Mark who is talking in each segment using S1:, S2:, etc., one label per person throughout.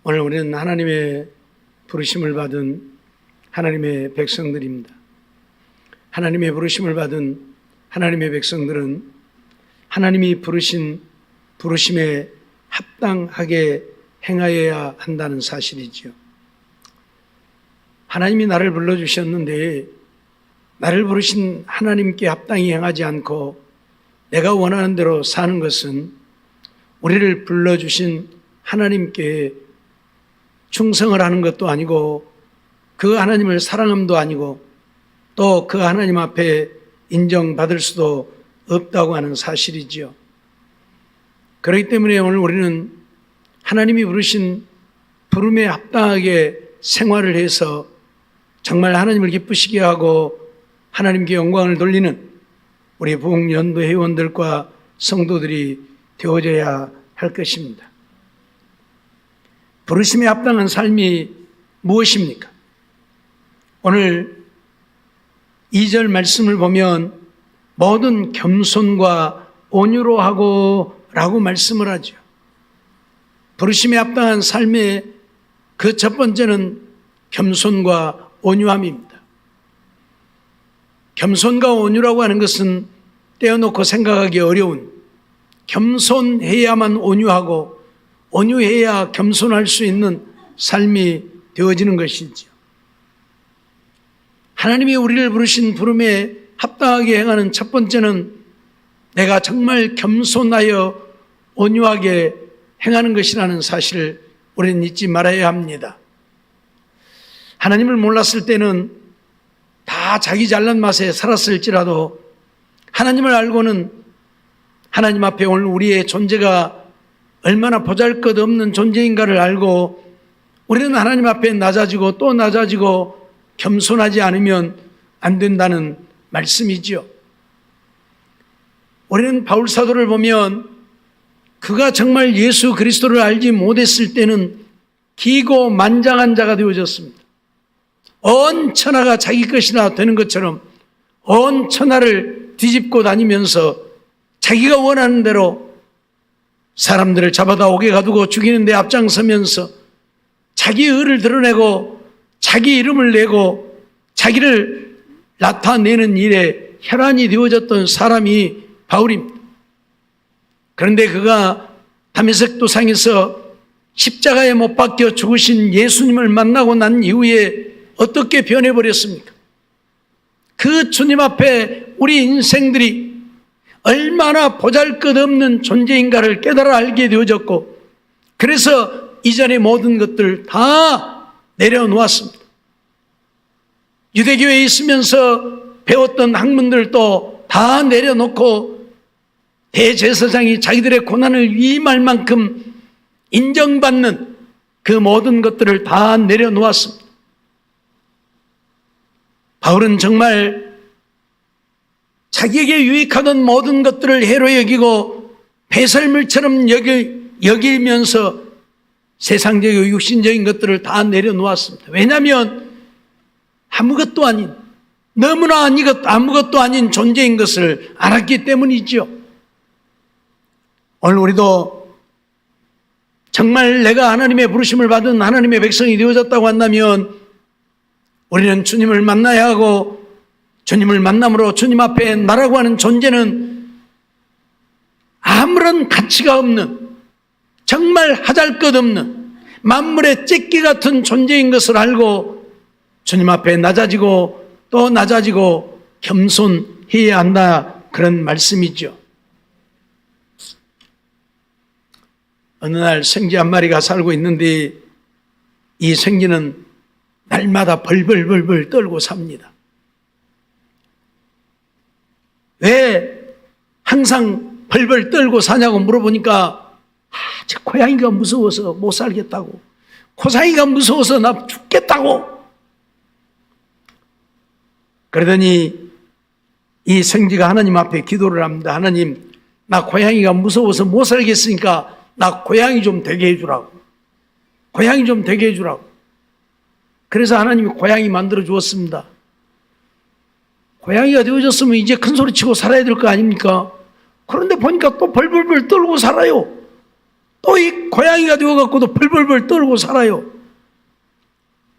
S1: 오늘 우리는 하나님의 부르심을 받은 하나님의 백성들입니다. 하나님의 부르심을 받은 하나님의 백성들은 하나님이 부르신 부르심에 합당하게 행하여야 한다는 사실이지요. 하나님이 나를 불러주셨는데 나를 부르신 하나님께 합당히 행하지 않고 내가 원하는 대로 사는 것은 우리를 불러주신 하나님께 충성을 하는 것도 아니고 그 하나님을 사랑함도 아니고 또 그 하나님 앞에 인정받을 수도 없다고 하는 사실이지요. 그렇기 때문에 오늘 우리는 하나님이 부르신 부름에 합당하게 생활을 해서 정말 하나님을 기쁘시게 하고 하나님께 영광을 돌리는 우리 부흥연도 회원들과 성도들이 되어져야 할 것입니다. 부르심에 합당한 삶이 무엇입니까? 오늘 2절 말씀을 보면 모든 겸손과 온유로 하고 라고 말씀을 하죠. 부르심에 합당한 삶의 그 첫 번째는 겸손과 온유함입니다. 겸손과 온유라고 하는 것은 떼어놓고 생각하기 어려운, 겸손해야만 온유하고 온유해야 겸손할 수 있는 삶이 되어지는 것이죠. 하나님이 우리를 부르신 부름에 합당하게 행하는 첫 번째는 내가 정말 겸손하여 온유하게 행하는 것이라는 사실을 우리는 잊지 말아야 합니다. 하나님을 몰랐을 때는 다 자기 잘난 맛에 살았을지라도 하나님을 알고는 하나님 앞에 오늘 우리의 존재가 얼마나 보잘것없는 존재인가를 알고 우리는 하나님 앞에 낮아지고 또 낮아지고 겸손하지 않으면 안 된다는 말씀이지요. 우리는 바울 사도를 보면 그가 정말 예수 그리스도를 알지 못했을 때는 기고만장한 자가 되어졌습니다. 온 천하가 자기 것이나 되는 것처럼 온 천하를 뒤집고 다니면서 자기가 원하는 대로 사람들을 잡아다 옥에 가두고 죽이는 데 앞장서면서 자기 의를 드러내고 자기 이름을 내고 자기를 나타내는 일에 혈안이 되어졌던 사람이 바울입니다. 그런데 그가 다메섹 도상에서 십자가에 못 박혀 죽으신 예수님을 만나고 난 이후에 어떻게 변해버렸습니까? 그 주님 앞에 우리 인생들이 얼마나 보잘것없는 존재인가를 깨달아 알게 되어졌고 그래서 이전의 모든 것들을 다 내려놓았습니다. 유대교회에 있으면서 배웠던 학문들도 다 내려놓고 대제사장이 자기들의 고난을 위임할 만큼 인정받는 그 모든 것들을 다 내려놓았습니다. 바울은 정말 자기에게 유익하던 모든 것들을 해로 여기고 배설물처럼 여기면서 세상적이고 육신적인 것들을 다 내려놓았습니다. 왜냐하면 아무것도 아닌, 너무나 아무것도 아닌 존재인 것을 알았기 때문이죠. 오늘 우리도 정말 내가 하나님의 부르심을 받은 하나님의 백성이 되어졌다고 한다면 우리는 주님을 만나야 하고 주님을 만남으로 주님 앞에 나라고 하는 존재는 아무런 가치가 없는 정말 하잘것없는 만물의 찢기 같은 존재인 것을 알고 주님 앞에 낮아지고 또 낮아지고 겸손해야 한다 그런 말씀이죠. 어느 날 생쥐 한 마리가 살고 있는데 이 생쥐는 날마다 벌벌벌벌 떨고 삽니다. 왜 항상 벌벌 떨고 사냐고 물어보니까 저 고양이가 무서워서 못 살겠다고, 고사이가 무서워서 나 죽겠다고. 그러더니 이 생쥐가 하나님 앞에 기도를 합니다. 하나님, 나 고양이가 무서워서 못 살겠으니까 나 고양이 좀 되게 해주라고. 고양이 좀 되게 해주라고. 그래서 하나님이 고양이 만들어 주었습니다. 고양이가 되어졌으면 이제 큰 소리 치고 살아야 될 거 아닙니까? 그런데 보니까 또 벌벌벌 떨고 살아요. 또 이 고양이가 되어갖고도 벌벌벌 떨고 살아요.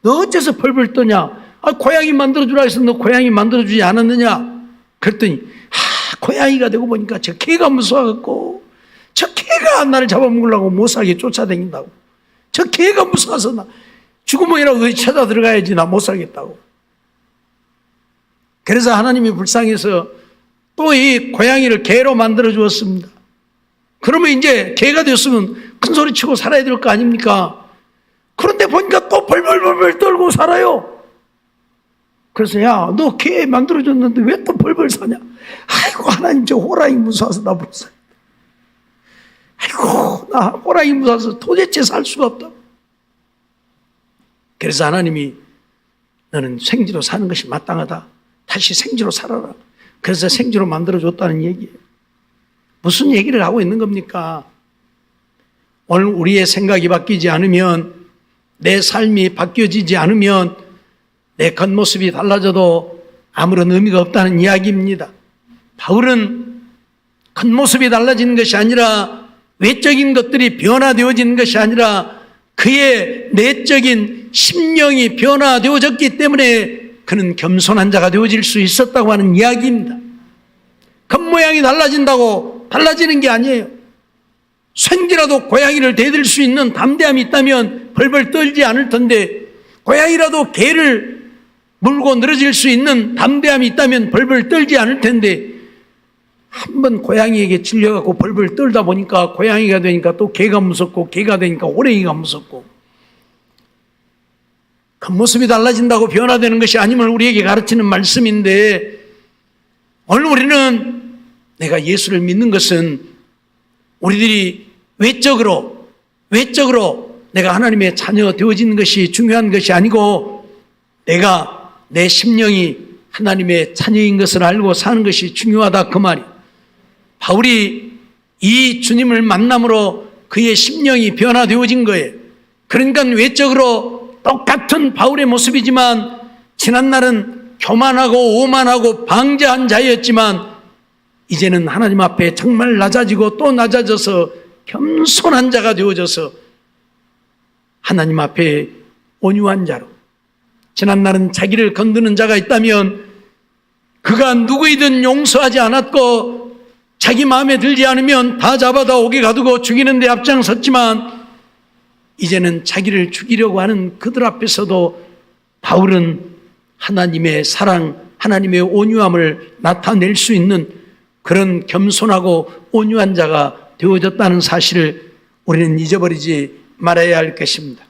S1: 너 어째서 벌벌 떠냐? 고양이 만들어주라 해서 너 고양이 만들어주지 않았느냐? 그랬더니 고양이가 되고 보니까 저 개가 무서워갖고 저 개가 나를 잡아먹으려고 못살게 쫓아다닌다고. 저 개가 무서워서 나 죽구멍이라고 어디 찾아 들어가야지 나 못 살겠다고. 그래서 하나님이 불쌍해서 또 이 고양이를 개로 만들어 주었습니다. 그러면 이제 개가 됐으면 큰 소리 치고 살아야 될 거 아닙니까? 그런데 보니까 또 벌벌벌 떨고 살아요. 그래서 야, 너 개 만들어 줬는데 왜 또 벌벌 사냐? 아이고 하나님 저 호랑이 무서워서 나 못 살겠다. 아이고 나 호랑이 무서워서 도대체 살 수가 없다. 그래서 하나님이 너는 생지로 사는 것이 마땅하다. 다시 생지로 살아라. 그래서 생지로 만들어줬다는 얘기예요. 무슨 얘기를 하고 있는 겁니까? 오늘 우리의 생각이 바뀌지 않으면, 내 삶이 바뀌어지지 않으면 내 겉모습이 달라져도 아무런 의미가 없다는 이야기입니다. 바울은 겉모습이 달라지는 것이 아니라, 외적인 것들이 변화되어지는 것이 아니라 그의 내적인 심령이 변화되어졌기 때문에 그는 겸손한 자가 되어질 수 있었다고 하는 이야기입니다. 겉모양이 달라진다고 달라지는 게 아니에요. 생지라도 고양이를 대들 수 있는 담대함이 있다면 벌벌 떨지 않을 텐데, 고양이라도 개를 물고 늘어질 수 있는 담대함이 있다면 벌벌 떨지 않을 텐데, 한번 고양이에게 질려갖고 벌벌 떨다 보니까 고양이가 되니까 또 개가 무섭고, 개가 되니까 호랭이가 무섭고, 겉모습이 달라진다고 변화되는 것이 아님을 우리에게 가르치는 말씀인데, 오늘 우리는 내가 예수를 믿는 것은 우리들이 외적으로 내가 하나님의 자녀 되어지는 것이 중요한 것이 아니고, 내가 내 심령이 하나님의 자녀인 것을 알고 사는 것이 중요하다, 그 말이. 바울이 이 주님을 만남으로 그의 심령이 변화되어진 거예요. 그러니까 외적으로 똑같은 바울의 모습이지만 지난날은 교만하고 오만하고 방자한 자였지만 이제는 하나님 앞에 정말 낮아지고 또 낮아져서 겸손한 자가 되어져서 하나님 앞에 온유한 자로, 지난날은 자기를 건드는 자가 있다면 그가 누구이든 용서하지 않았고 자기 마음에 들지 않으면 다 잡아다 옥에 가두고 죽이는 데 앞장섰지만, 이제는 자기를 죽이려고 하는 그들 앞에서도 바울은 하나님의 사랑, 하나님의 온유함을 나타낼 수 있는 그런 겸손하고 온유한 자가 되어졌다는 사실을 우리는 잊어버리지 말아야 할 것입니다.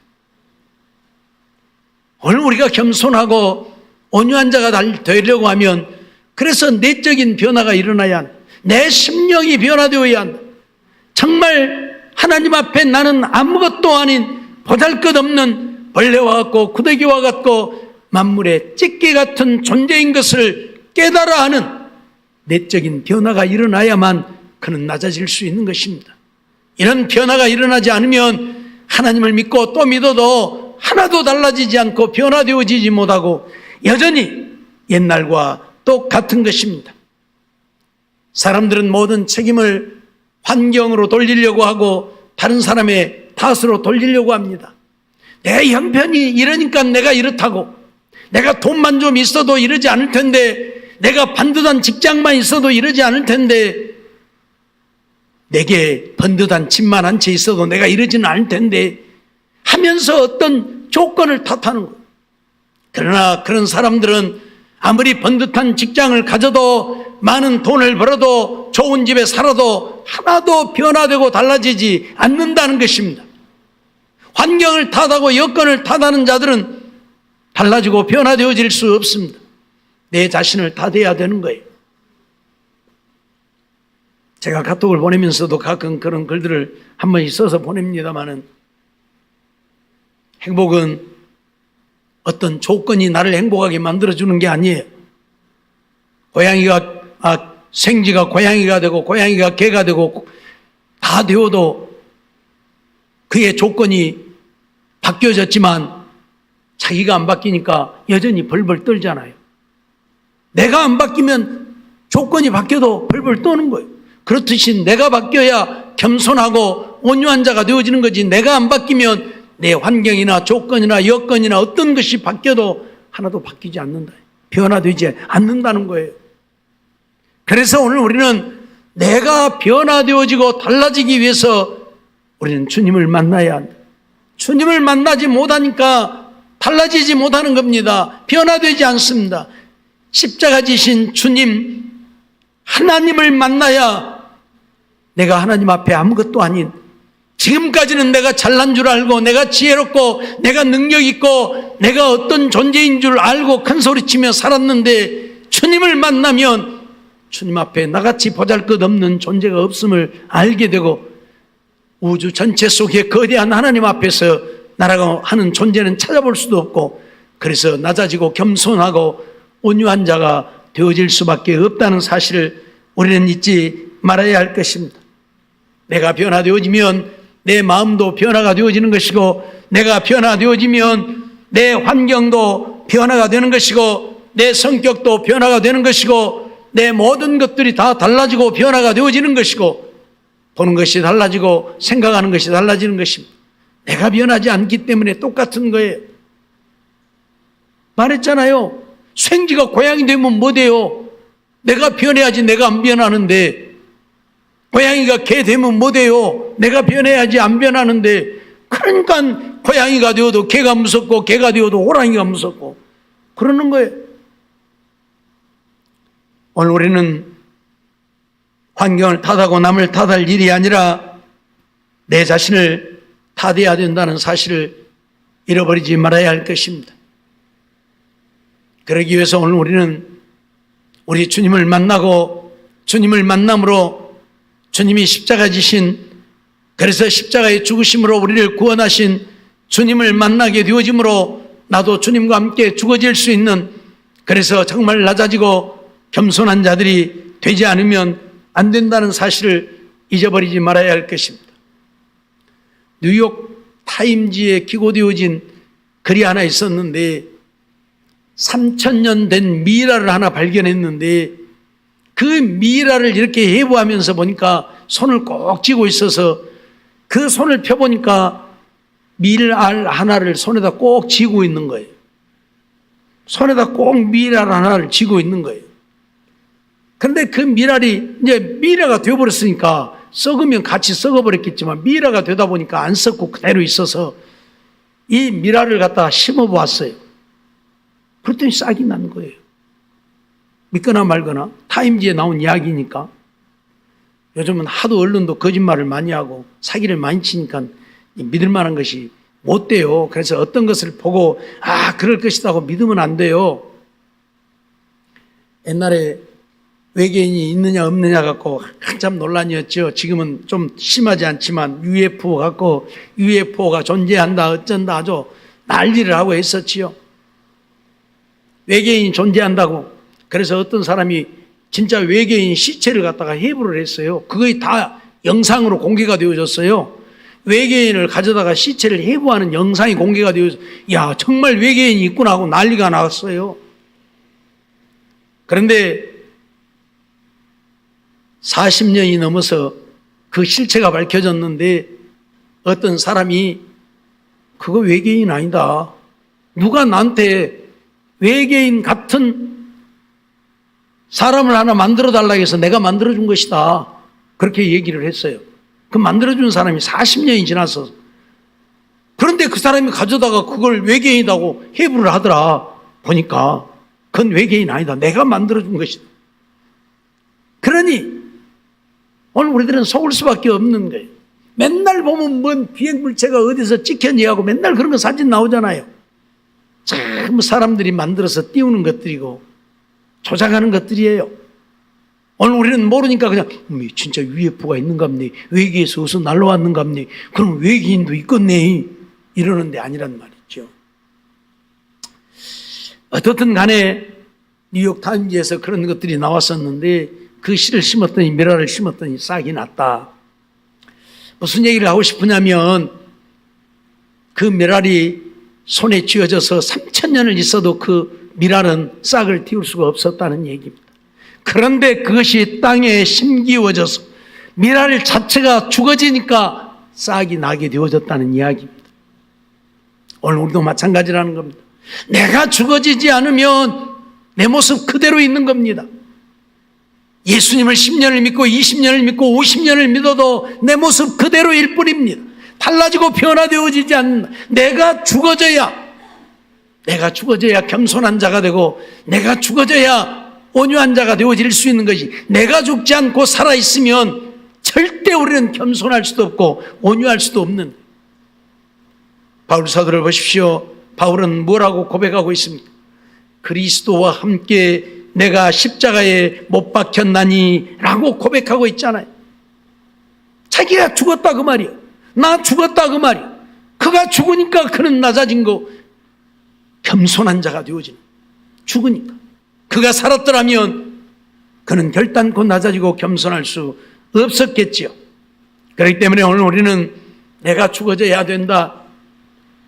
S1: 오늘 우리가 겸손하고 온유한 자가 되려고 하면, 그래서 내적인 변화가 일어나야 한다. 내 심령이 변화되어야 한다. 정말 하나님 앞에 나는 아무것도 아닌 보잘것없는 벌레와 같고 구더기와 같고 만물의 찌개 같은 존재인 것을 깨달아 하는 내적인 변화가 일어나야만 그는 낮아질 수 있는 것입니다. 이런 변화가 일어나지 않으면 하나님을 믿고 또 믿어도 하나도 달라지지 않고 변화되어지지 못하고 여전히 옛날과 똑같은 것입니다. 사람들은 모든 책임을 환경으로 돌리려고 하고 다른 사람의 탓으로 돌리려고 합니다. 내 형편이 이러니까 내가 이렇다고, 내가 돈만 좀 있어도 이러지 않을 텐데, 내가 반듯한 직장만 있어도 이러지 않을 텐데, 내게 번듯한 집만 한 채 있어도 내가 이러지는 않을 텐데 하면서 어떤 조건을 탓하는 거예요. 그러나 그런 사람들은 아무리 번듯한 직장을 가져도 많은 돈을 벌어도 좋은 집에 살아도 하나도 변화되고 달라지지 않는다는 것입니다. 환경을 탓하고 여건을 탓하는 자들은 달라지고 변화되어질 수 없습니다. 내 자신을 탓해야 되는 거예요. 제가 카톡을 보내면서도 가끔 그런 글들을 한 번씩 써서 보냅니다마는, 행복은 어떤 조건이 나를 행복하게 만들어주는 게 아니에요. 생쥐가 고양이가 되고 고양이가 개가 되고 다 되어도 그의 조건이 바뀌어졌지만 자기가 안 바뀌니까 여전히 벌벌 떨잖아요. 내가 안 바뀌면 조건이 바뀌어도 벌벌 떠는 거예요. 그렇듯이 내가 바뀌어야 겸손하고 온유한 자가 되어지는 거지. 내가 안 바뀌면 내 환경이나 조건이나 여건이나 어떤 것이 바뀌어도 하나도 바뀌지 않는다. 변화되지 않는다는 거예요. 그래서 오늘 우리는 내가 변화되어지고 달라지기 위해서 우리는 주님을 만나야 한다. 주님을 만나지 못하니까 달라지지 못하는 겁니다. 변화되지 않습니다. 십자가 지신 주님, 하나님을 만나야 내가 하나님 앞에 아무것도 아닌, 지금까지는 내가 잘난 줄 알고 내가 지혜롭고 내가 능력 있고 내가 어떤 존재인 줄 알고 큰소리치며 살았는데 주님을 만나면 주님 앞에 나같이 보잘것없는 존재가 없음을 알게 되고 우주 전체 속에 거대한 하나님 앞에서 나라고 하는 존재는 찾아볼 수도 없고, 그래서 낮아지고 겸손하고 온유한 자가 되어질 수밖에 없다는 사실을 우리는 잊지 말아야 할 것입니다. 내가 변화되어지면 내 마음도 변화가 되어지는 것이고, 내가 변화되어지면 내 환경도 변화가 되는 것이고, 내 성격도 변화가 되는 것이고, 내 모든 것들이 다 달라지고 변화가 되어지는 것이고, 보는 것이 달라지고 생각하는 것이 달라지는 것입니다. 내가 변하지 않기 때문에 똑같은 거예요. 말했잖아요. 생쥐가 고양이 되면 뭐 돼요? 내가 변해야지. 내가 안 변하는데. 고양이가 개 되면 뭐 돼요? 내가 변해야지. 안 변하는데. 그러니까 고양이가 되어도 개가 무섭고 개가 되어도 호랑이가 무섭고 그러는 거예요. 오늘 우리는 환경을 탓하고 남을 탓할 일이 아니라 내 자신을 탓해야 된다는 사실을 잃어버리지 말아야 할 것입니다. 그러기 위해서 오늘 우리는 우리 주님을 만나고, 주님을 만남으로 주님이 십자가 지신, 그래서 십자가의 죽으심으로 우리를 구원하신 주님을 만나게 되어짐으로 나도 주님과 함께 죽어질 수 있는, 그래서 정말 낮아지고 겸손한 자들이 되지 않으면 안 된다는 사실을 잊어버리지 말아야 할 것입니다. 뉴욕 타임지에 기고되어진 글이 하나 있었는데 3,000년 된 미라를 하나 발견했는데 그 미라를 이렇게 해부하면서 보니까 손을 꼭 쥐고 있어서 그 손을 펴보니까 밀알 하나를 손에다 꼭 쥐고 있는 거예요. 손에다 꼭 밀알 하나를 쥐고 있는 거예요. 그런데 그 밀알이 이제 미라가 되어버렸으니까 썩으면 같이 썩어버렸겠지만 미라가 되다 보니까 안 썩고 그대로 있어서 이 밀알을 갖다가 심어보았어요. 그랬더니 싹이 난 거예요. 믿거나 말거나 타임지에 나온 이야기니까. 요즘은 하도 언론도 거짓말을 많이 하고 사기를 많이 치니까 믿을 만한 것이 못 돼요. 그래서 어떤 것을 보고 그럴 것이라고 믿으면 안 돼요. 옛날에 외계인이 있느냐 없느냐 갖고 한참 논란이었죠. 지금은 좀 심하지 않지만 UFO 갖고 UFO가 존재한다 어쩐다 아주 난리를 하고 했었지요. 외계인이 존재한다고. 그래서 어떤 사람이 진짜 외계인 시체를 갖다가 해부를 했어요. 그거에 다 영상으로 공개가 되어졌어요. 외계인을 가져다가 시체를 해부하는 영상이 공개가 되어서 야 정말 외계인이 있구나 하고 난리가 났어요. 그런데 40년이 넘어서 그 실체가 밝혀졌는데 어떤 사람이 그거 외계인 아니다. 누가 나한테 외계인 같은 사람을 하나 만들어달라고 해서 내가 만들어준 것이다. 그렇게 얘기를 했어요. 그 만들어준 사람이 40년이 지나서. 그런데 그 사람이 가져다가 그걸 외계인이라고 해부를 하더라. 보니까 그건 외계인 아니다. 내가 만들어준 것이다. 그러니 오늘 우리들은 속을 수밖에 없는 거예요. 맨날 보면 뭔 비행물체가 어디서 찍혔냐고 맨날 그런 거 사진 나오잖아요. 참 사람들이 만들어서 띄우는 것들이고 조작하는 것들이에요. 오늘 우리는 모르니까 그냥 진짜 UFO가 있는갑니? 외계에서 어디서 날라왔는갑니? 그럼 외계인도 있겠네 이러는데 아니란 말이죠. 어떻든 간에 뉴욕 타임즈에서 그런 것들이 나왔었는데 그 씨를 심었더니 미라를 심었더니 싹이 났다. 무슨 얘기를 하고 싶으냐면 그 미랄이 손에 쥐어져서 3,000년을 있어도 그 미랄은 싹을 틔울 수가 없었다는 얘기입니다. 그런데 그것이 땅에 심기워져서 미랄 자체가 죽어지니까 싹이 나게 되어졌다는 이야기입니다. 오늘 우리도 마찬가지라는 겁니다. 내가 죽어지지 않으면 내 모습 그대로 있는 겁니다. 예수님을 10년을 믿고 20년을 믿고 50년을 믿어도 내 모습 그대로일 뿐입니다. 달라지고 변화되어지지 않는다. 내가 죽어져야 겸손한 자가 되고, 내가 죽어져야 온유한 자가 되어질 수 있는 것이, 내가 죽지 않고 살아있으면 절대 우리는 겸손할 수도 없고 온유할 수도 없는. 바울 사도를 보십시오. 바울은 뭐라고 고백하고 있습니까? 그리스도와 함께 내가 십자가에 못 박혔나니 라고 고백하고 있잖아요. 자기가 죽었다 그 말이야. 나 죽었다 그 말이야. 그가 죽으니까 그는 낮아진 거, 겸손한 자가 되어지는, 죽으니까. 그가 살았더라면 그는 결단코 낮아지고 겸손할 수 없었겠지요. 그렇기 때문에 오늘 우리는 내가 죽어져야 된다.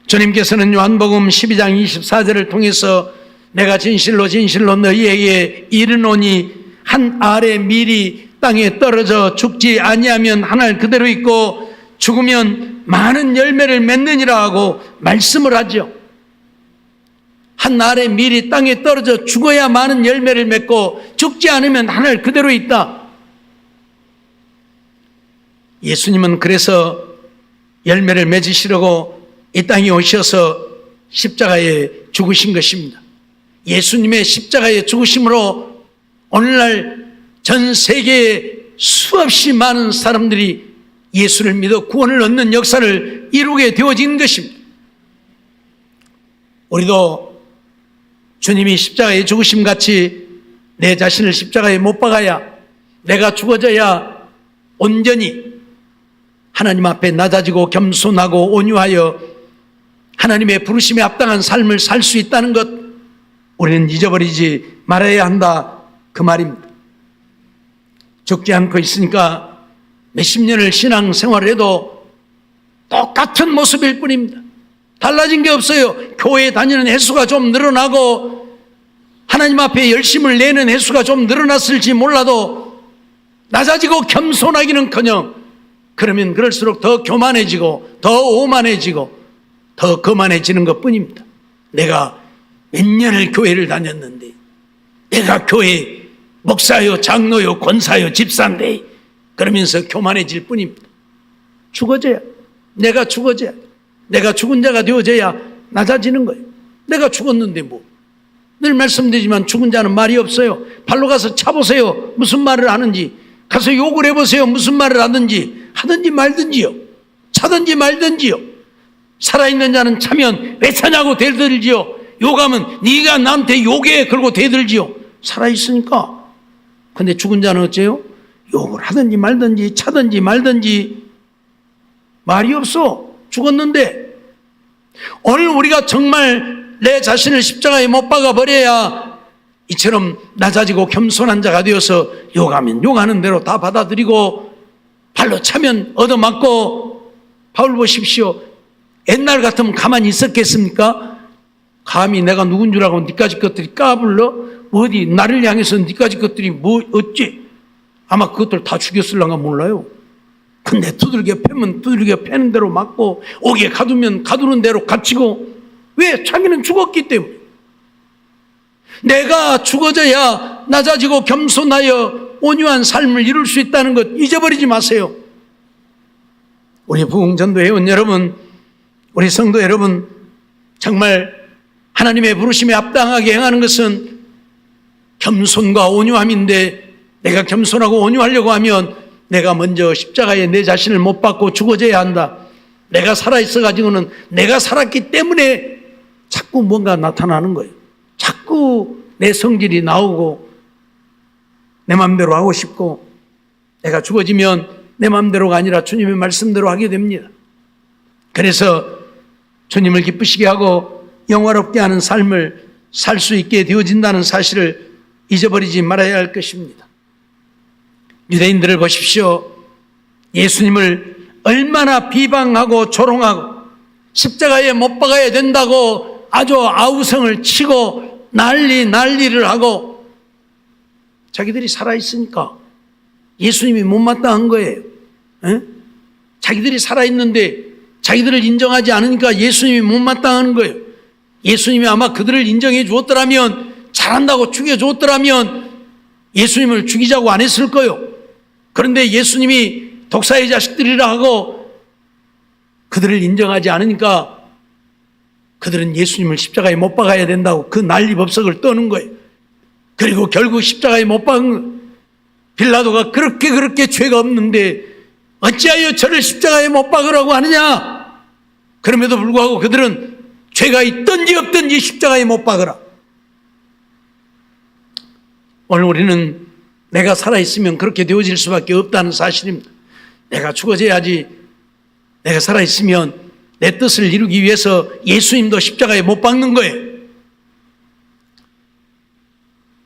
S1: 주님께서는 요한복음 12장 24절을 통해서 내가 진실로 진실로 너희에게 이르노니 한 알의 밀이 땅에 떨어져 죽지 아니하면 한 알 그대로 있고 죽으면 많은 열매를 맺느니라 하고 말씀을 하죠. 한 알의 밀이 땅에 떨어져 죽어야 많은 열매를 맺고 죽지 않으면 한 알 그대로 있다. 예수님은 그래서 열매를 맺으시려고 이 땅에 오셔서 십자가에 죽으신 것입니다. 예수님의 십자가에 죽으심으로 오늘날 전 세계에 수없이 많은 사람들이 예수를 믿어 구원을 얻는 역사를 이루게 되어진 것입니다. 우리도 주님이 십자가에 죽으심 같이 내 자신을 십자가에 못 박아야, 내가 죽어져야 온전히 하나님 앞에 낮아지고 겸손하고 온유하여 하나님의 부르심에 합당한 삶을 살 수 있다는 것, 우리는 잊어버리지 말아야 한다 그 말입니다. 죽지 않고 있으니까 몇십 년을 신앙생활을 해도 똑같은 모습일 뿐입니다. 달라진 게 없어요. 교회에 다니는 횟수가 좀 늘어나고 하나님 앞에 열심을 내는 횟수가 좀 늘어났을지 몰라도 낮아지고 겸손하기는커녕 그러면 그럴수록 더 교만해지고 더 오만해지고 더 거만해지는 것뿐입니다. 내가 몇 년을 교회를 다녔는데, 내가 교회 목사요 장로요 권사요 집사인데, 그러면서 교만해질 뿐입니다. 죽어져야, 내가 죽어져야, 내가 죽은 자가 되어져야 낮아지는 거예요. 내가 죽었는데 뭐. 늘 말씀드리지만 죽은 자는 말이 없어요. 발로 가서 차보세요. 무슨 말을 하는지. 가서 욕을 해보세요. 무슨 말을 하든지. 하든지 말든지요. 차든지 말든지요. 살아있는 자는 차면 왜 차냐고 대들지요. 욕하면 네가 나한테 욕해 그러고 대들지요. 살아있으니까. 근데 죽은 자는 어째요? 욕을 하든지 말든지 차든지 말든지 말이 없어. 죽었는데. 오늘 우리가 정말 내 자신을 십자가에 못 박아버려야 이처럼 낮아지고 겸손한 자가 되어서 욕하면 욕하는 대로 다 받아들이고 발로 차면 얻어맞고. 바울 보십시오. 옛날 같으면 가만히 있었겠습니까? 감히 내가 누군 줄 알고 니까지 것들이 까불러? 어디 나를 향해서 니까지 것들이 뭐 어찌? 아마 그것들 다 죽였을랑가 몰라요. 근데 두들겨 패면 두들겨 패는 대로 맞고 옥에 가두면 가두는 대로 갇히고. 왜? 자기는 죽었기 때문에. 내가 죽어져야 낮아지고 겸손하여 온유한 삶을 이룰 수 있다는 것 잊어버리지 마세요. 우리 부흥전도 회원 여러분, 우리 성도 여러분, 정말 하나님의 부르심에 합당하게 행하는 것은 겸손과 온유함인데, 내가 겸손하고 온유하려고 하면 내가 먼저 십자가에 내 자신을 못 박고 죽어져야 한다. 내가 살아있어 가지고는 내가 살았기 때문에 자꾸 뭔가 나타나는 거예요. 자꾸 내 성질이 나오고 내 마음대로 하고 싶고, 내가 죽어지면 내 마음대로가 아니라 주님의 말씀대로 하게 됩니다. 그래서 주님을 기쁘시게 하고 영화롭게 하는 삶을 살 수 있게 되어진다는 사실을 잊어버리지 말아야 할 것입니다. 유대인들을 보십시오. 예수님을 얼마나 비방하고 조롱하고 십자가에 못 박아야 된다고 아주 아우성을 치고 난리를 하고, 자기들이 살아있으니까 예수님이 못마땅한 거예요. 에? 자기들이 살아있는데 자기들을 인정하지 않으니까 예수님이 못마땅하는 거예요. 예수님이 아마 그들을 인정해 주었더라면, 잘한다고 죽여주었더라면 예수님을 죽이자고 안 했을 거예요. 그런데 예수님이 독사의 자식들이라 하고 그들을 인정하지 않으니까 그들은 예수님을 십자가에 못 박아야 된다고 그 난리법석을 떠는 거예요. 그리고 결국 십자가에 못 박은 거예요. 빌라도가 그렇게 죄가 없는데 어찌하여 저를 십자가에 못 박으라고 하느냐? 그럼에도 불구하고 그들은 죄가 있든지 없든지 십자가에 못 박으라. 오늘 우리는 내가 살아있으면 그렇게 되어질 수밖에 없다는 사실입니다. 내가 죽어져야지. 내가 살아있으면 내 뜻을 이루기 위해서 예수님도 십자가에 못 박는 거예요.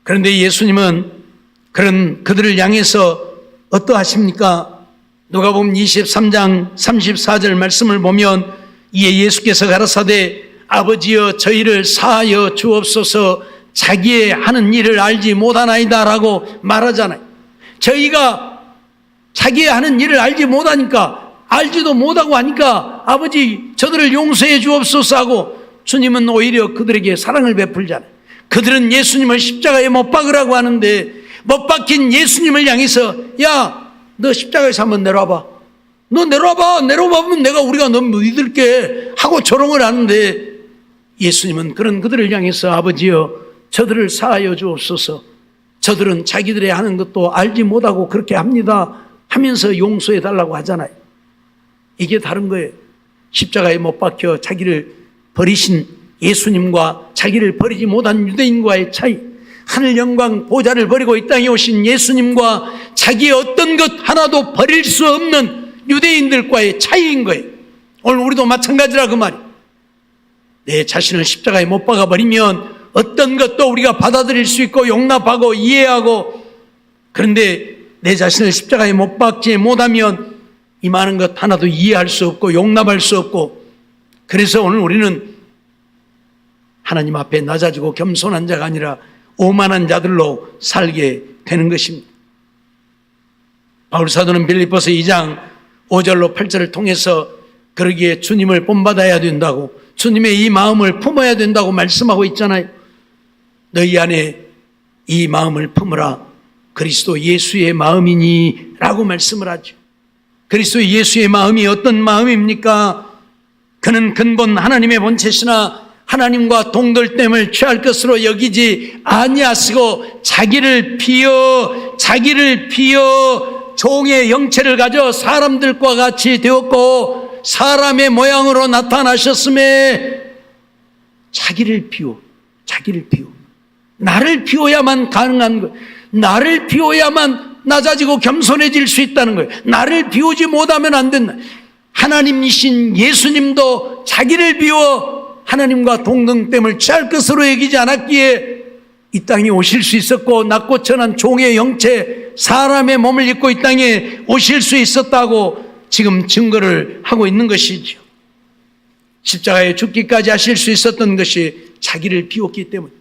S1: 그런데 예수님은 그런 그들을 향해서 어떠하십니까? 누가복음 23장 34절 말씀을 보면 이에 예수께서 가라사대 아버지여 저희를 사하여 주옵소서 자기의 하는 일을 알지 못하나이다 라고 말하잖아요. 저희가 자기의 하는 일을 알지 못하니까, 알지도 못하고 하니까 아버지 저들을 용서해 주옵소서 하고 주님은 오히려 그들에게 사랑을 베풀잖아요. 그들은 예수님을 십자가에 못 박으라고 하는데 못 박힌 예수님을 향해서 야, 너 십자가에서 한번 내려와봐. 너 내려와봐. 내려와보면 우리가 너 믿을게 하고 조롱을 하는데 예수님은 그런 그들을 향해서 아버지여 저들을 사하여 주옵소서. 저들은 자기들의 하는 것도 알지 못하고 그렇게 합니다 하면서 용서해 달라고 하잖아요. 이게 다른 거예요. 십자가에 못 박혀 자기를 버리신 예수님과 자기를 버리지 못한 유대인과의 차이, 하늘 영광 보좌를 버리고 이 땅에 오신 예수님과 자기의 어떤 것 하나도 버릴 수 없는 유대인들과의 차이인 거예요. 오늘 우리도 마찬가지라 그 말이에요. 내 자신을 십자가에 못 박아버리면 어떤 것도 우리가 받아들일 수 있고 용납하고 이해하고, 그런데 내 자신을 십자가에 못 박지 못하면 이 많은 것 하나도 이해할 수 없고 용납할 수 없고, 그래서 오늘 우리는 하나님 앞에 낮아지고 겸손한 자가 아니라 오만한 자들로 살게 되는 것입니다. 바울사도는 빌립보서 2장 5절로 8절을 통해서 그러기에 주님을 본받아야 된다고, 주님의 이 마음을 품어야 된다고 말씀하고 있잖아요. 너희 안에 이 마음을 품으라. 그리스도 예수의 마음이니 라고 말씀을 하죠. 그리스도 예수의 마음이 어떤 마음입니까? 그는 근본 하나님의 본체시나 하나님과 동떨됨을 취할 것으로 여기지 아니하시고 자기를 비어 종의 형체를 가져 사람들과 같이 되었고 사람의 모양으로 나타나셨음에 자기를 비워 나를 비워야만 가능한 거예요. 나를 비워야만 낮아지고 겸손해질 수 있다는 거예요. 나를 비우지 못하면 안 된다. 하나님이신 예수님도 자기를 비워 하나님과 동등됨을 취할 것으로 여기지 않았기에 이 땅에 오실 수 있었고, 낮고 천한 종의 형체 사람의 몸을 입고 이 땅에 오실 수 있었다고 지금 증거를 하고 있는 것이죠. 십자가에 죽기까지 하실 수 있었던 것이 자기를 비웠기 때문에,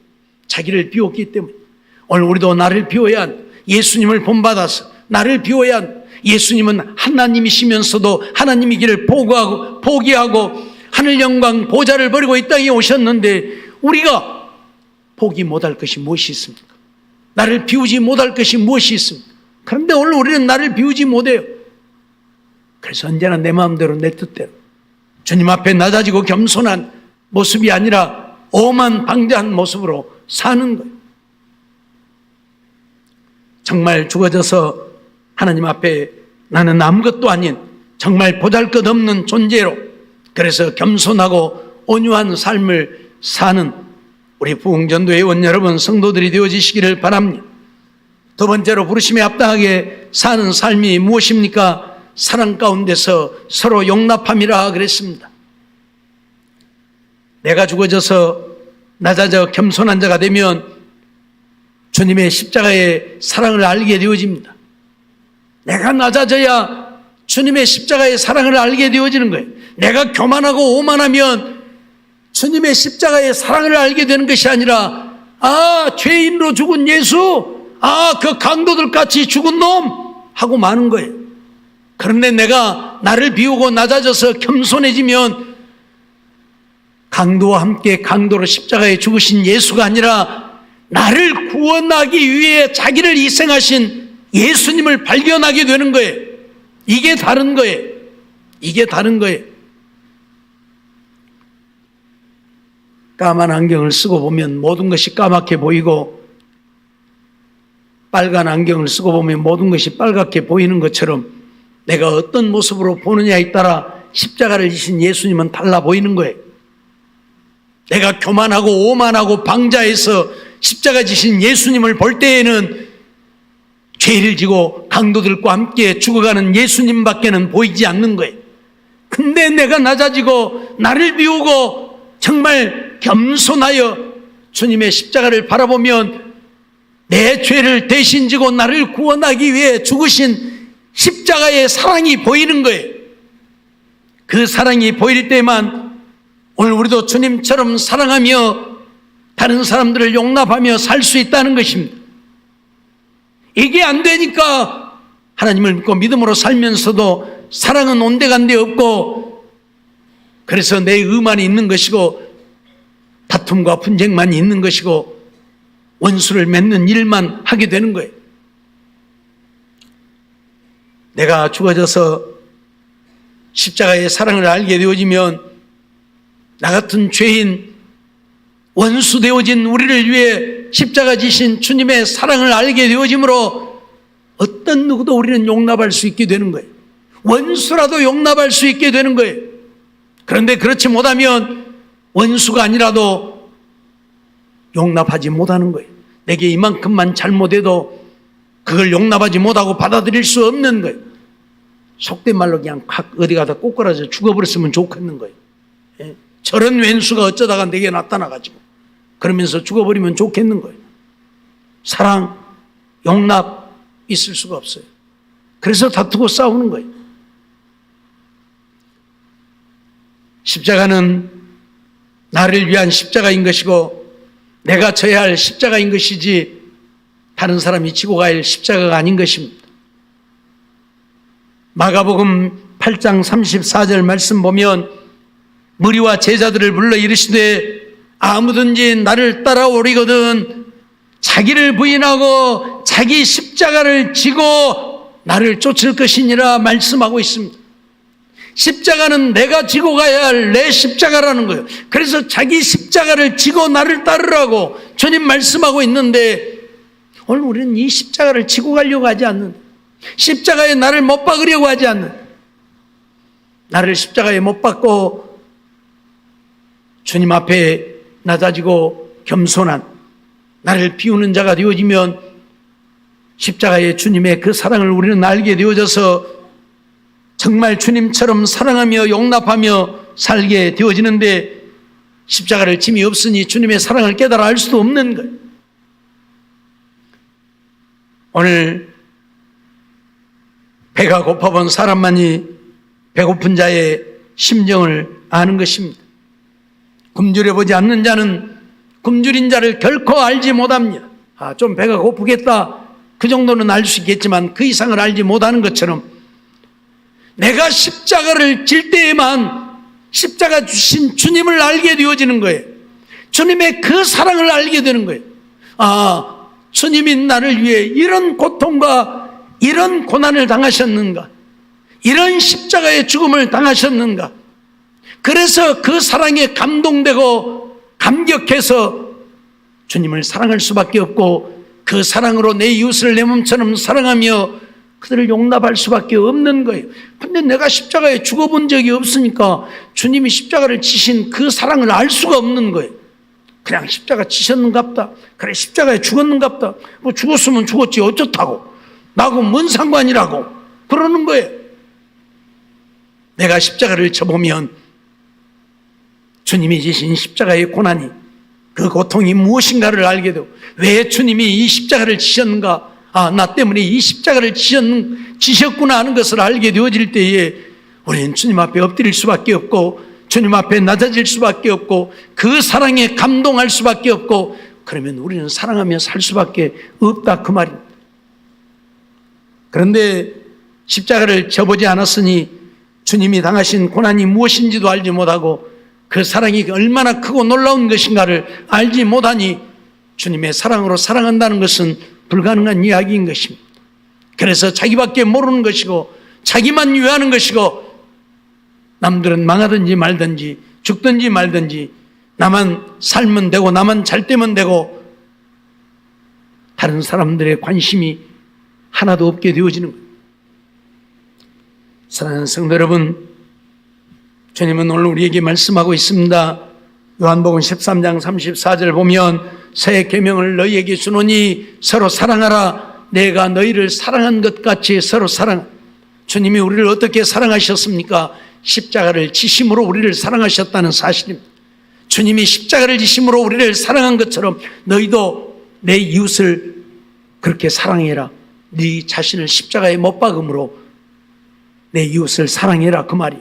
S1: 오늘 우리도 나를 비워야 한다. 예수님을 본받아서 나를 비워야 한다. 예수님은 하나님이시면서도 하나님이기를 포기하고 하늘 영광 보좌를 버리고 이 땅에 오셨는데 우리가 포기 못할 것이 무엇이 있습니까? 나를 비우지 못할 것이 무엇이 있습니까? 그런데 오늘 우리는 나를 비우지 못해요. 그래서 언제나 내 마음대로 내 뜻대로 주님 앞에 낮아지고 겸손한 모습이 아니라 오만 방자한 모습으로 사는 거예요. 정말 죽어져서 하나님 앞에 나는 아무것도 아닌 정말 보잘것없는 존재로, 그래서 겸손하고 온유한 삶을 사는 우리 부흥전도 회원 여러분 성도들이 되어지시기를 바랍니다. 두 번째로 부르심에 합당하게 사는 삶이 무엇입니까? 사랑 가운데서 서로 용납함이라 그랬습니다. 내가 죽어져서 낮아져 겸손한 자가 되면 주님의 십자가의 사랑을 알게 되어집니다. 내가 낮아져야 주님의 십자가의 사랑을 알게 되어지는 거예요. 내가 교만하고 오만하면 주님의 십자가의 사랑을 알게 되는 것이 아니라 죄인으로 죽은 예수, 그 강도들 같이 죽은 놈 하고 마는 거예요. 그런데 내가 나를 비우고 낮아져서 겸손해지면 강도와 함께 강도로 십자가에 죽으신 예수가 아니라 나를 구원하기 위해 자기를 희생하신 예수님을 발견하게 되는 거예요. 이게 다른 거예요. 이게 다른 거예요. 까만 안경을 쓰고 보면 모든 것이 까맣게 보이고, 빨간 안경을 쓰고 보면 모든 것이 빨갛게 보이는 것처럼 내가 어떤 모습으로 보느냐에 따라 십자가를 지신 예수님은 달라 보이는 거예요. 내가 교만하고 오만하고 방자해서 십자가 지신 예수님을 볼 때에는 죄를 지고 강도들과 함께 죽어가는 예수님밖에는 보이지 않는 거예요. 근데 내가 낮아지고 나를 비우고 정말 겸손하여 주님의 십자가를 바라보면 내 죄를 대신 지고 나를 구원하기 위해 죽으신 십자가의 사랑이 보이는 거예요. 그 사랑이 보일 때만 오늘 우리도 주님처럼 사랑하며 다른 사람들을 용납하며 살 수 있다는 것입니다. 이게 안 되니까 하나님을 믿고 믿음으로 살면서도 사랑은 온데간데 없고, 그래서 내 의만이 있는 것이고 다툼과 분쟁만 있는 것이고 원수를 맺는 일만 하게 되는 거예요. 내가 죽어져서 십자가의 사랑을 알게 되어지면 나 같은 죄인, 원수 되어진 우리를 위해 십자가 지신 주님의 사랑을 알게 되어지므로 어떤 누구도 우리는 용납할 수 있게 되는 거예요. 원수라도 용납할 수 있게 되는 거예요. 그런데 그렇지 못하면 원수가 아니라도 용납하지 못하는 거예요. 내게 이만큼만 잘못해도 그걸 용납하지 못하고 받아들일 수 없는 거예요. 속된 말로 그냥 확 어디 가다 꼬꾸라져 죽어버렸으면 좋겠는 거예요. 예? 저런 왼수가 어쩌다가 내게 나타나가지고 그러면서 죽어버리면 좋겠는 거예요. 사랑, 용납 있을 수가 없어요. 그래서 다투고 싸우는 거예요. 십자가는 나를 위한 십자가인 것이고 내가 져야 할 십자가인 것이지 다른 사람이 지고 가야 할 십자가가 아닌 것입니다. 마가복음 8장 34절 말씀 보면 무리와 제자들을 불러 이르시되 아무든지 나를 따라오리거든 자기를 부인하고 자기 십자가를 지고 나를 쫓을 것이니라 말씀하고 있습니다. 십자가는 내가 지고 가야 할 내 십자가라는 거예요. 그래서 자기 십자가를 지고 나를 따르라고 주님 말씀하고 있는데 오늘 우리는 이 십자가를 지고 가려고 하지 않는, 십자가에 나를 못 박으려고 하지 않는, 나를 십자가에 못 박고 주님 앞에 낮아지고 겸손한 나를 비우는 자가 되어지면 십자가의 주님의 그 사랑을 우리는 알게 되어져서 정말 주님처럼 사랑하며 용납하며 살게 되어지는데 십자가를 짐이 없으니 주님의 사랑을 깨달아 알 수도 없는 거예요. 오늘 배가 고파본 사람만이 배고픈 자의 심정을 아는 것입니다. 굶주려보지 않는 자는 굶주린 자를 결코 알지 못합니다. 좀 배가 고프겠다 그 정도는 알 수 있겠지만 그 이상을 알지 못하는 것처럼 내가 십자가를 질 때에만 십자가 주신 주님을 알게 되어지는 거예요. 주님의 그 사랑을 알게 되는 거예요. 주님이 나를 위해 이런 고통과 이런 고난을 당하셨는가, 이런 십자가의 죽음을 당하셨는가. 그래서 그 사랑에 감동되고 감격해서 주님을 사랑할 수밖에 없고 그 사랑으로 내 이웃을 내 몸처럼 사랑하며 그들을 용납할 수밖에 없는 거예요. 근데 내가 십자가에 죽어본 적이 없으니까 주님이 십자가를 지신 그 사랑을 알 수가 없는 거예요. 그냥 십자가 지셨는갑다, 그래 십자가에 죽었는갑다, 뭐 죽었으면 죽었지 어쩌다고, 나하고 뭔 상관이라고 그러는 거예요. 내가 십자가를 쳐보면 주님이 지신 십자가의 고난이, 그 고통이 무엇인가를 알게 되고, 왜 주님이 이 십자가를 지셨는가, 나 때문에 이 십자가를 지셨구나 하는 것을 알게 되어질 때에 우리는 주님 앞에 엎드릴 수밖에 없고 주님 앞에 낮아질 수밖에 없고 그 사랑에 감동할 수밖에 없고, 그러면 우리는 사랑하며 살 수밖에 없다 그 말입니다. 그런데 십자가를 져보지 않았으니 주님이 당하신 고난이 무엇인지도 알지 못하고 그 사랑이 얼마나 크고 놀라운 것인가를 알지 못하니 주님의 사랑으로 사랑한다는 것은 불가능한 이야기인 것입니다. 그래서 자기밖에 모르는 것이고 자기만 위하는 것이고 남들은 망하든지 말든지 죽든지 말든지 나만 살면 되고 나만 잘 되면 되고 다른 사람들의 관심이 하나도 없게 되어지는 거예요. 사랑하는 성도 여러분, 주님은 오늘 우리에게 말씀하고 있습니다. 요한복음 13장 34절 보면 새 계명을 너희에게 주노니 서로 사랑하라. 내가 너희를 사랑한 것 같이 서로 사랑. 주님이 우리를 어떻게 사랑하셨습니까? 십자가를 지심으로 우리를 사랑하셨다는 사실입니다. 주님이 십자가를 지심으로 우리를 사랑한 것처럼 너희도 내 이웃을 그렇게 사랑해라. 네 자신을 십자가에 못 박음으로 내 이웃을 사랑해라, 그 말이야.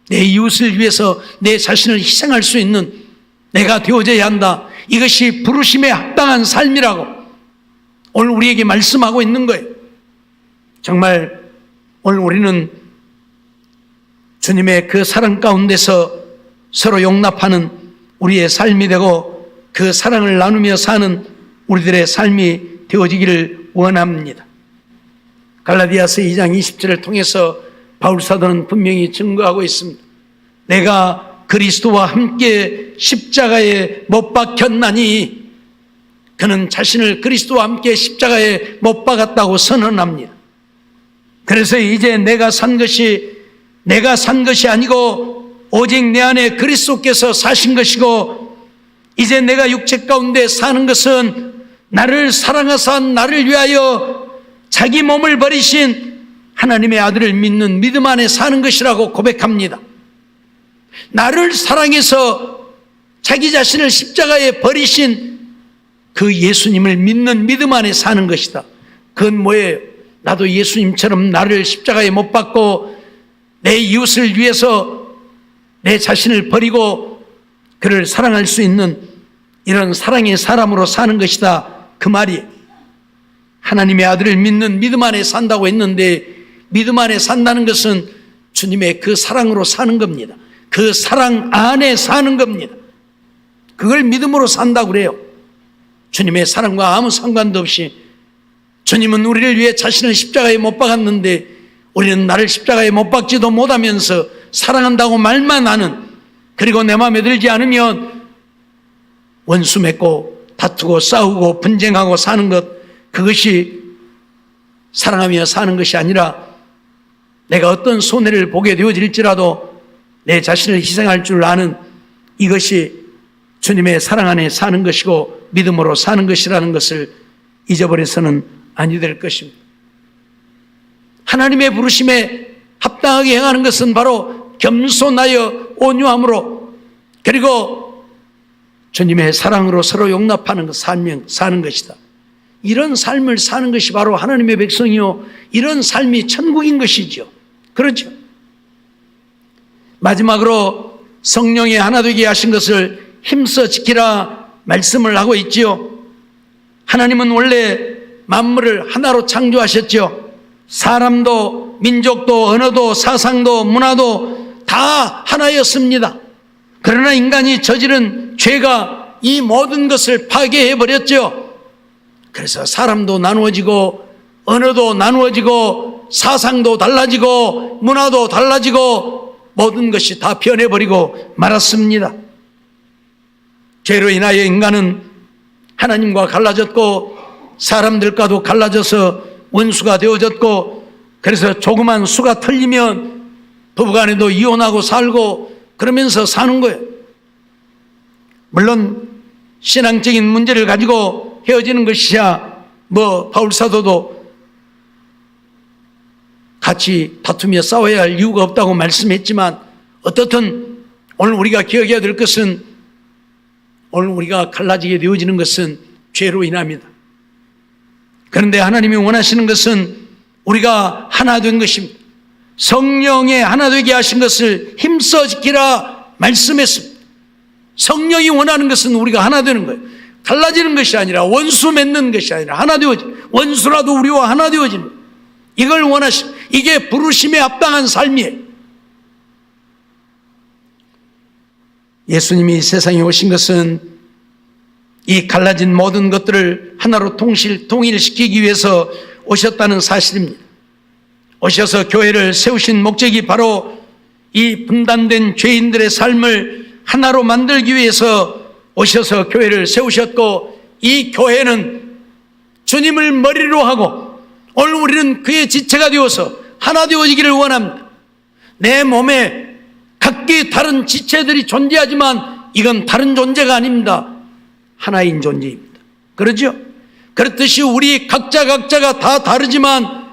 S1: 내 이웃을 위해서 내 자신을 희생할 수 있는 내가 되어져야 한다. 이것이 부르심에 합당한 삶이라고 오늘 우리에게 말씀하고 있는 거예요. 정말 오늘 우리는 주님의 그 사랑 가운데서 서로 용납하는 우리의 삶이 되고 그 사랑을 나누며 사는 우리들의 삶이 되어지기를 원합니다. 갈라디아서 2장 20절을 통해서 바울 사도는 분명히 증거하고 있습니다. 내가 그리스도와 함께 십자가에 못 박혔나니, 그는 자신을 그리스도와 함께 십자가에 못 박았다고 선언합니다. 그래서 이제 내가 산 것이 아니고 오직 내 안에 그리스도께서 사신 것이고, 이제 내가 육체 가운데 사는 것은 나를 사랑하사 나를 위하여 자기 몸을 버리신 하나님의 아들을 믿는 믿음 안에 사는 것이라고 고백합니다. 나를 사랑해서 자기 자신을 십자가에 버리신 그 예수님을 믿는 믿음 안에 사는 것이다. 그건 뭐예요? 나도 예수님처럼 나를 십자가에 못 박고 내 이웃을 위해서 내 자신을 버리고 그를 사랑할 수 있는 이런 사랑의 사람으로 사는 것이다, 그 말이에요. 하나님의 아들을 믿는 믿음 안에 산다고 했는데, 믿음 안에 산다는 것은 주님의 그 사랑으로 사는 겁니다. 그 사랑 안에 사는 겁니다. 그걸 믿음으로 산다고 그래요. 주님의 사랑과 아무 상관도 없이 주님은 우리를 위해 자신을 십자가에 못 박았는데 우리는 나를 십자가에 못 박지도 못하면서 사랑한다고 말만 하는, 그리고 내 마음에 들지 않으면 원수 맺고 다투고 싸우고 분쟁하고 사는 것, 그것이 사랑하며 사는 것이 아니라 내가 어떤 손해를 보게 되어질지라도 내 자신을 희생할 줄 아는, 이것이 주님의 사랑 안에 사는 것이고 믿음으로 사는 것이라는 것을 잊어버려서는 아니 될 것입니다. 하나님의 부르심에 합당하게 행하는 것은 바로 겸손하여 온유함으로, 그리고 주님의 사랑으로 서로 용납하는 삶을 사는 것이다. 이런 삶을 사는 것이 바로 하나님의 백성이요, 이런 삶이 천국인 것이죠. 그렇죠? 마지막으로 성령의 하나 되게 하신 것을 힘써 지키라 말씀을 하고 있지요. 하나님은 원래 만물을 하나로 창조하셨죠. 사람도 민족도 언어도 사상도 문화도 다 하나였습니다. 그러나 인간이 저지른 죄가 이 모든 것을 파괴해버렸죠. 그래서 사람도 나누어지고 언어도 나누어지고 사상도 달라지고 문화도 달라지고 모든 것이 다 변해버리고 말았습니다. 죄로 인하여 인간은 하나님과 갈라졌고 사람들과도 갈라져서 원수가 되어졌고, 그래서 조그만 수가 틀리면 부부간에도 이혼하고 살고 그러면서 사는 거예요. 물론 신앙적인 문제를 가지고 헤어지는 것이야 바울 사도도 같이 다투며 싸워야 할 이유가 없다고 말씀했지만, 어떻든 오늘 우리가 기억해야 될 것은, 오늘 우리가 갈라지게 되어지는 것은 죄로 인합니다. 그런데 하나님이 원하시는 것은 우리가 하나 된 것입니다. 성령의 하나 되게 하신 것을 힘써 지키라 말씀했습니다. 성령이 원하는 것은 우리가 하나 되는 거예요. 갈라지는 것이 아니라, 원수 맺는 것이 아니라 하나 되어지는, 원수라도 우리와 하나 되어지는, 이걸 이게 부르심에 합당한 삶이에요. 예수님이 세상에 오신 것은 이 갈라진 모든 것들을 하나로 통일시키기 위해서 오셨다는 사실입니다. 오셔서 교회를 세우신 목적이 바로 이 분단된 죄인들의 삶을 하나로 만들기 위해서 오셔서 교회를 세우셨고, 이 교회는 주님을 머리로 하고 오늘 우리는 그의 지체가 되어서 하나 되어지기를 원합니다. 내 몸에 각기 다른 지체들이 존재하지만 이건 다른 존재가 아닙니다. 하나인 존재입니다. 그렇죠? 그렇듯이 우리 각자가 다 다르지만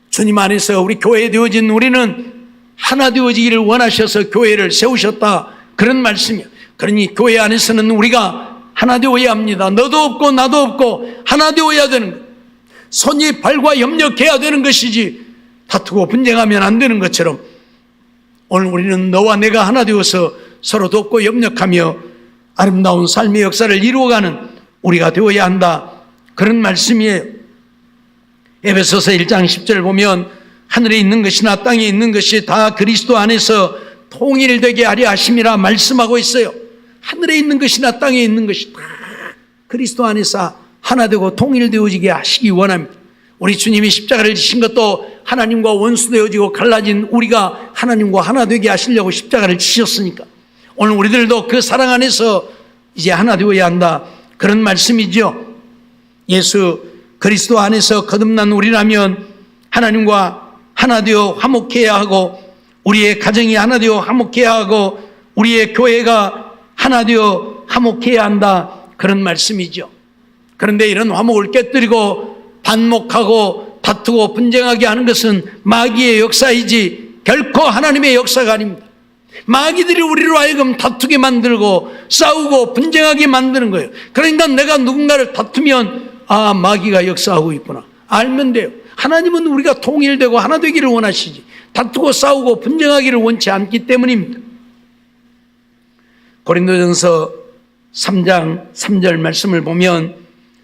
S1: 주님 안에서 우리 교회 되어진 우리는 하나 되어지기를 원하셔서 교회를 세우셨다, 그런 말씀이에요. 그러니 교회 안에서는 우리가 하나 되어야 합니다. 너도 없고 나도 없고 하나 되어야 되는 거예요. 손이 발과 협력해야 되는 것이지 다투고 분쟁하면 안 되는 것처럼 오늘 우리는 너와 내가 하나 되어서 서로 돕고 협력하며 아름다운 삶의 역사를 이루어가는 우리가 되어야 한다, 그런 말씀이에요. 에베소서 1장 10절 보면 하늘에 있는 것이나 땅에 있는 것이 다 그리스도 안에서 통일되게 하려 하심이라 말씀하고 있어요. 하늘에 있는 것이나 땅에 있는 것이 다 그리스도 안에서 하나 되고 통일되어지게 하시기 원합니다. 우리 주님이 십자가를 지신 것도 하나님과 원수되어지고 갈라진 우리가 하나님과 하나 되게 하시려고 십자가를 지셨으니까 오늘 우리들도 그 사랑 안에서 이제 하나 되어야 한다, 그런 말씀이죠. 예수 그리스도 안에서 거듭난 우리라면 하나님과 하나 되어 화목해야 하고, 우리의 가정이 하나 되어 화목해야 하고, 우리의 교회가 하나 되어 화목해야 한다, 그런 말씀이죠. 그런데 이런 화목을 깨뜨리고 반목하고 다투고 분쟁하게 하는 것은 마귀의 역사이지 결코 하나님의 역사가 아닙니다. 마귀들이 우리로 하여금 다투게 만들고 싸우고 분쟁하게 만드는 거예요. 그러니까 내가 누군가를 다투면 마귀가 역사하고 있구나 알면 돼요. 하나님은 우리가 통일되고 하나 되기를 원하시지 다투고 싸우고 분쟁하기를 원치 않기 때문입니다. 고린도전서 3장 3절 말씀을 보면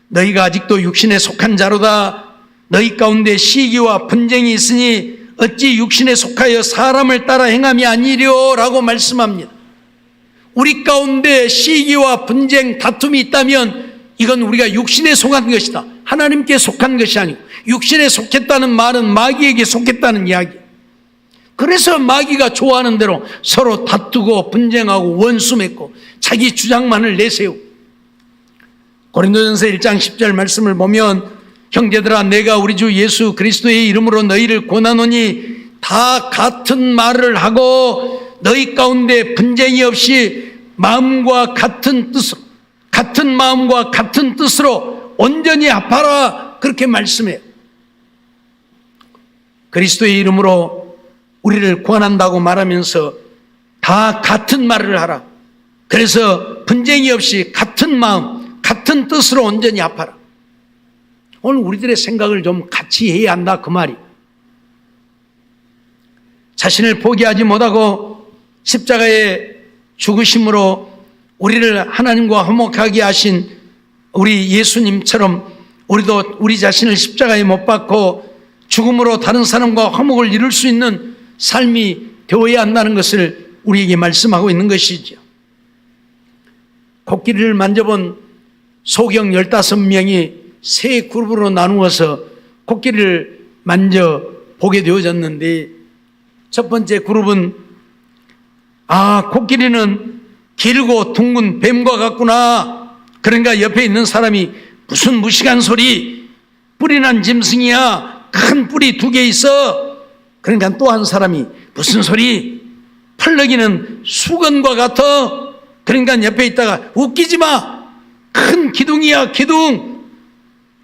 S1: 너희가 아직도 육신에 속한 자로다. 너희 가운데 시기와 분쟁이 있으니 어찌 육신에 속하여 사람을 따라 행함이 아니려 라고 말씀합니다. 우리 가운데 시기와 분쟁, 다툼이 있다면 이건 우리가 육신에 속한 것이다. 하나님께 속한 것이 아니고, 육신에 속했다는 말은 마귀에게 속했다는 이야기예요. 그래서 마귀가 좋아하는 대로 서로 다투고 분쟁하고 원수 맺고 자기 주장만을 내세우고, 고린도전서 1장 10절 말씀을 보면 형제들아 내가 우리 주 예수 그리스도의 이름으로 너희를 권하노니 다 같은 말을 하고 너희 가운데 분쟁이 없이 마음과 같은 뜻으로, 같은 마음과 같은 뜻으로 온전히 합하라, 그렇게 말씀해요. 그리스도의 이름으로 우리를 권한다고 말하면서 다 같은 말을 하라. 그래서 분쟁이 없이 같은 마음, 같은 뜻으로 온전히 합하라. 오늘 우리들의 생각을 좀 같이 해야 한다, 그 말이. 자신을 포기하지 못하고 십자가의 죽으심으로 우리를 하나님과 화목하게 하신 우리 예수님처럼 우리도 우리 자신을 십자가에 못 박고 죽음으로 다른 사람과 화목을 이룰 수 있는 삶이 되어야 한다는 것을 우리에게 말씀하고 있는 것이죠. 코끼리를 만져본 소경 15명이 세 그룹으로 나누어서 코끼리를 만져보게 되어졌는데, 첫 번째 그룹은 코끼리는 길고 둥근 뱀과 같구나. 그러니까 옆에 있는 사람이 무슨 무식한 소리, 뿔이 난 짐승이야, 큰 뿔이 2개 있어. 그러니까 또 한 사람이 무슨 소리, 펄럭이는 수건과 같아. 그러니까 옆에 있다가 웃기지 마, 큰 기둥이야 기둥.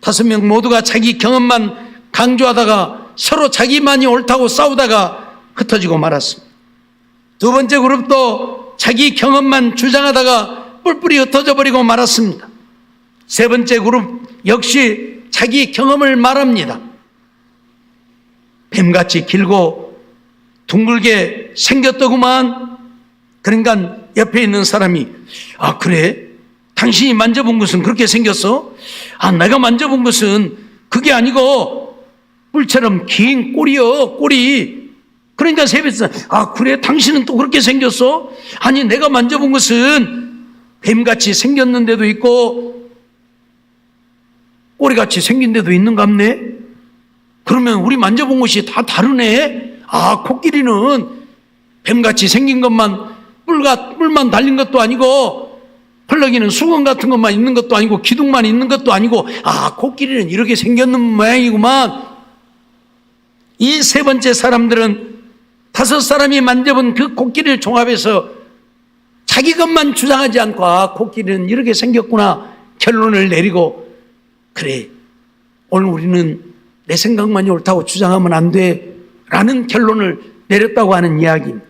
S1: 5명 모두가 자기 경험만 강조하다가 서로 자기만이 옳다고 싸우다가 흩어지고 말았습니다. 두 번째 그룹도 자기 경험만 주장하다가 뿔뿔이 흩어져 버리고 말았습니다. 세 번째 그룹 역시 자기 경험을 말합니다. 뱀같이 길고 둥글게 생겼더구만. 그러니까 옆에 있는 사람이 그래? 당신이 만져본 것은 그렇게 생겼어? 내가 만져본 것은 그게 아니고 뿔처럼 긴 꼬리요, 꼬리. 그러니까 세뱃살, 아, 그래? 당신은 또 그렇게 생겼어? 아니, 내가 만져본 것은 뱀같이 생겼는데도 있고, 꼬리같이 생긴 데도 있는갑네? 그러면 우리 만져본 것이 다 다르네? 아, 코끼리는 뱀같이 생긴 것만, 뿔만 달린 것도 아니고, 펄럭이는 수건 같은 것만 있는 것도 아니고, 기둥만 있는 것도 아니고, 아, 코끼리는 이렇게 생겼는 모양이구만. 이 세 번째 사람들은 5사람이 만져본 그 코끼리를 종합해서 자기 것만 주장하지 않고, 아, 코끼리는 이렇게 생겼구나 결론을 내리고, 그래, 오늘 우리는 내 생각만이 옳다고 주장하면 안 돼 라는 결론을 내렸다고 하는 이야기입니다.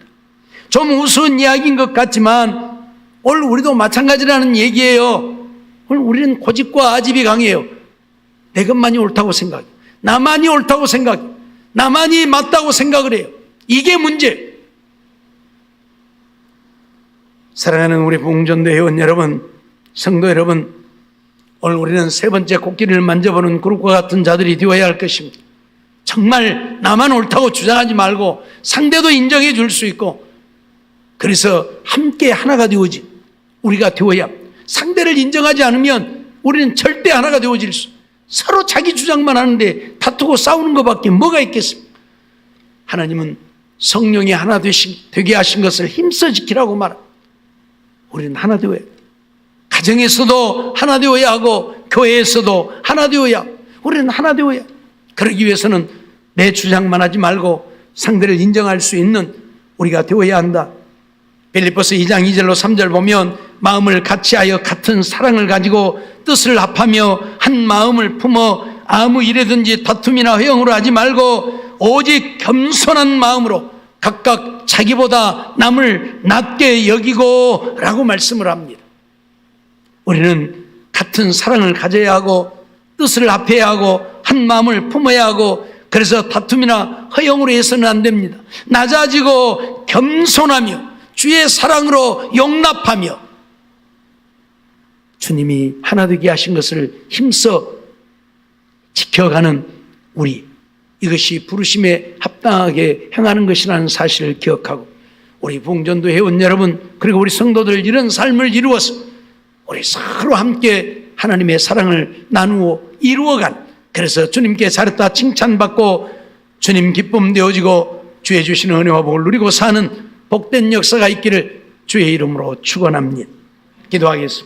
S1: 좀 우스운 이야기인 것 같지만 오늘 우리도 마찬가지라는 얘기예요. 오늘 우리는 고집과 아집이 강해요. 내 것만이 옳다고 생각해요. 나만이 옳다고 생각해요. 나만이 맞다고 생각을 해요. 이게 문제. 사랑하는 우리 부흥전도 회원 여러분, 성도 여러분, 오늘 우리는 세 번째 코끼리를 만져보는 그룹과 같은 자들이 되어야 할 것입니다. 정말 나만 옳다고 주장하지 말고 상대도 인정해 줄 수 있고, 그래서 함께 하나가 되어지 우리가 되어야, 상대를 인정하지 않으면 우리는 절대 하나가 되어질 수, 서로 자기 주장만 하는데 다투고 싸우는 것밖에 뭐가 있겠습니까? 하나님은 성령이 하나 되게 하신 것을 힘써 지키라고 말합니다. 우리는 하나 되어야 돼. 가정에서도 하나 되어야 하고 교회에서도 하나 되어야 하고, 우리는 하나 되어야 해. 그러기 위해서는 내 주장만 하지 말고 상대를 인정할 수 있는 우리가 되어야 한다. 빌립보서 2장 2절로 3절 보면 마음을 같이하여 같은 사랑을 가지고 뜻을 합하며 한 마음을 품어 아무 일에든지 다툼이나 회영으로 하지 말고 오직 겸손한 마음으로 각각 자기보다 남을 낮게 여기고 라고 말씀을 합니다. 우리는 같은 사랑을 가져야 하고 뜻을 합해야 하고 한 마음을 품어야 하고, 그래서 다툼이나 허영으로 해서는 안 됩니다. 낮아지고 겸손하며 주의 사랑으로 용납하며 주님이 하나 되게 하신 것을 힘써 지켜가는 우리, 이것이 부르심에 합당하게 행하는 것이라는 사실을 기억하고, 우리 부흥전도 회원 여러분, 그리고 우리 성도들 이런 삶을 이루어서 우리 서로 함께 하나님의 사랑을 나누어 이루어간, 그래서 주님께 잘했다 칭찬받고 주님 기쁨 되어지고 주의 주시는 은혜와 복을 누리고 사는 복된 역사가 있기를 주의 이름으로 축원합니다. 기도하겠습니다.